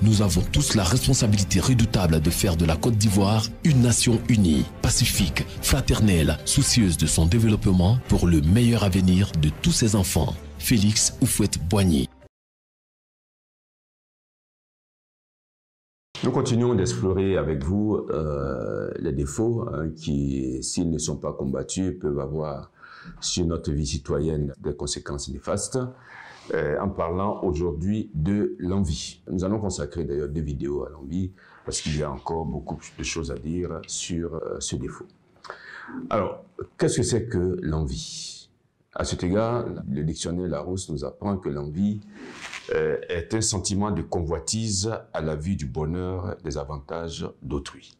nous avons tous la responsabilité redoutable de faire de la Côte d'Ivoire une nation unie, pacifique, fraternelle, soucieuse de son développement pour le meilleur avenir de tous ses enfants. Félix Houphouët-Boigny. Nous continuons d'explorer avec vous les défauts qui, s'ils ne sont pas combattus, peuvent avoir sur notre vie citoyenne des conséquences néfastes, en parlant aujourd'hui de l'envie. Nous allons consacrer d'ailleurs 2 vidéos à l'envie, parce qu'il y a encore beaucoup de choses à dire sur ce défaut. Alors, qu'est-ce que c'est que l'envie? À cet égard, le dictionnaire Larousse nous apprend que l'envie est un sentiment de convoitise à la vue du bonheur, des avantages d'autrui.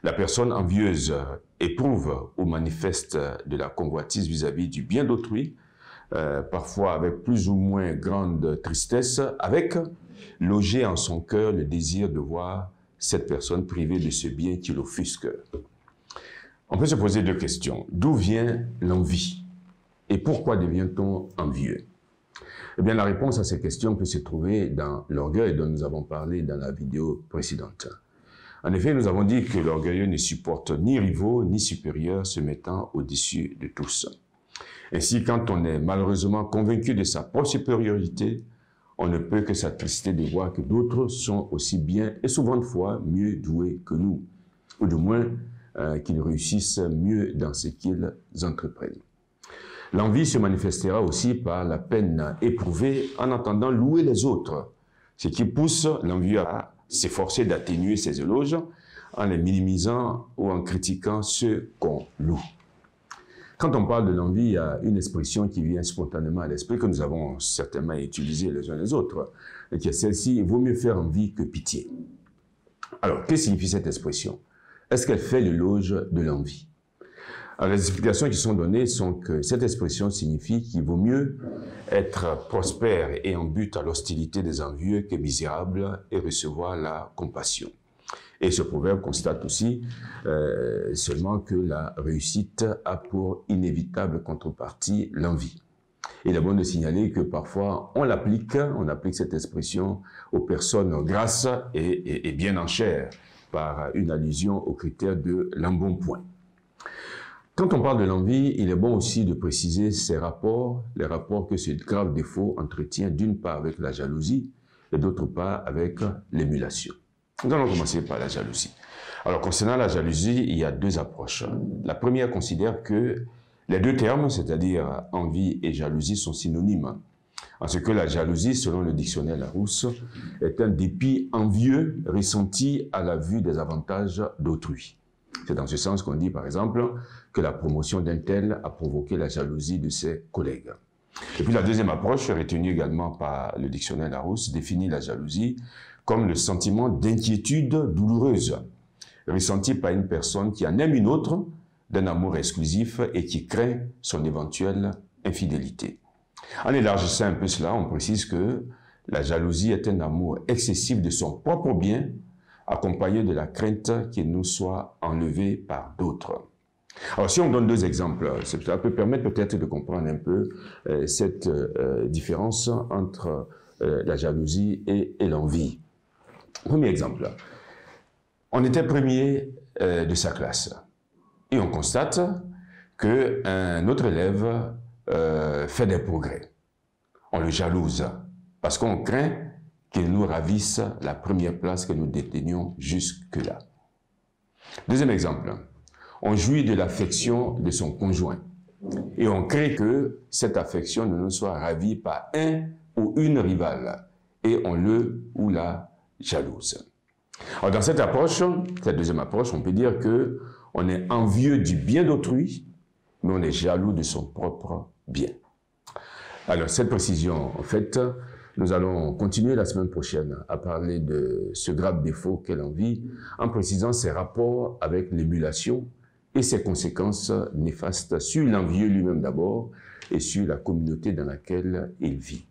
La personne envieuse éprouve ou manifeste de la convoitise vis-à-vis du bien d'autrui, parfois avec plus ou moins grande tristesse, avec logé en son cœur le désir de voir cette personne privée de ce bien qui l'offusque. On peut se poser 2 questions. D'où vient l'envie? Et pourquoi devient-on envieux? Eh bien, la réponse à ces questions peut se trouver dans l'orgueil dont nous avons parlé dans la vidéo précédente. En effet, nous avons dit que l'orgueilleux ne supporte ni rivaux ni supérieurs se mettant au-dessus de tous. Ainsi, quand on est malheureusement convaincu de sa propre supériorité, on ne peut que s'attrister de voir que d'autres sont aussi bien et souvent de fois mieux doués que nous, ou du moins qu'ils réussissent mieux dans ce qu'ils entreprennent. L'envie se manifestera aussi par la peine éprouvée en entendant louer les autres, ce qui pousse l'envieux à s'efforcer d'atténuer ses éloges en les minimisant ou en critiquant ceux qu'on loue. Quand on parle de l'envie, il y a une expression qui vient spontanément à l'esprit que nous avons certainement utilisée les uns les autres, et qui est celle-ci: il vaut mieux faire envie que pitié. Alors, que signifie cette expression? Est-ce qu'elle fait l'éloge de l'envie? Alors, les explications qui sont données sont que cette expression signifie qu'il vaut mieux être prospère et en but à l'hostilité des envieux que misérable et recevoir la compassion. Et ce proverbe constate aussi seulement que la réussite a pour inévitable contrepartie l'envie. Il est bon de signaler que parfois on applique cette expression aux personnes grasses et bien en chair par une allusion au critère de l'embonpoint. Quand on parle de l'envie, il est bon aussi de préciser les rapports que ce grave défaut entretient d'une part avec la jalousie et d'autre part avec l'émulation. Nous allons commencer par la jalousie. Alors, concernant la jalousie, il y a 2 approches. La première considère que les 2 termes, c'est-à-dire envie et jalousie, sont synonymes. En ce que la jalousie, selon le dictionnaire Larousse, est un dépit envieux ressenti à la vue des avantages d'autrui. C'est dans ce sens qu'on dit, par exemple, que la promotion d'un tel a provoqué la jalousie de ses collègues. Et puis la deuxième approche, retenue également par le dictionnaire Larousse, définit la jalousie comme le sentiment d'inquiétude douloureuse, ressenti par une personne qui en aime une autre, d'un amour exclusif et qui craint son éventuelle infidélité. En élargissant un peu cela, on précise que la jalousie est un amour excessif de son propre bien, accompagné de la crainte qu'il nous soit enlevé par d'autres. Alors, si on donne 2 exemples, ça peut permettre peut-être de comprendre un peu cette différence entre la jalousie et l'envie. Premier exemple. On était premier de sa classe et on constate qu'un autre élève fait des progrès. On le jalouse parce qu'on craint qu'il nous ravisse la première place que nous détenions jusque-là. Deuxième exemple, on jouit de l'affection de son conjoint et on craint que cette affection ne nous soit ravie par un ou une rivale et on le ou la jalouse. Alors dans cette deuxième approche, on peut dire que on est envieux du bien d'autrui, mais on est jaloux de son propre bien. Alors cette précision, en fait, nous allons continuer la semaine prochaine à parler de ce grave défaut qu'est l'envie, en précisant ses rapports avec l'émulation et ses conséquences néfastes sur l'envieux lui-même d'abord et sur la communauté dans laquelle il vit.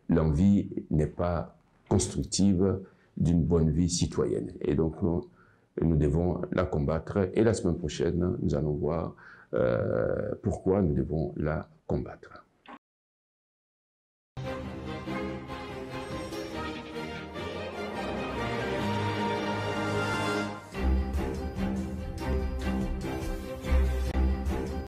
L'envie n'est pas constructive d'une bonne vie citoyenne. Et donc, nous devons la combattre. Et la semaine prochaine, nous allons voir pourquoi nous devons la combattre.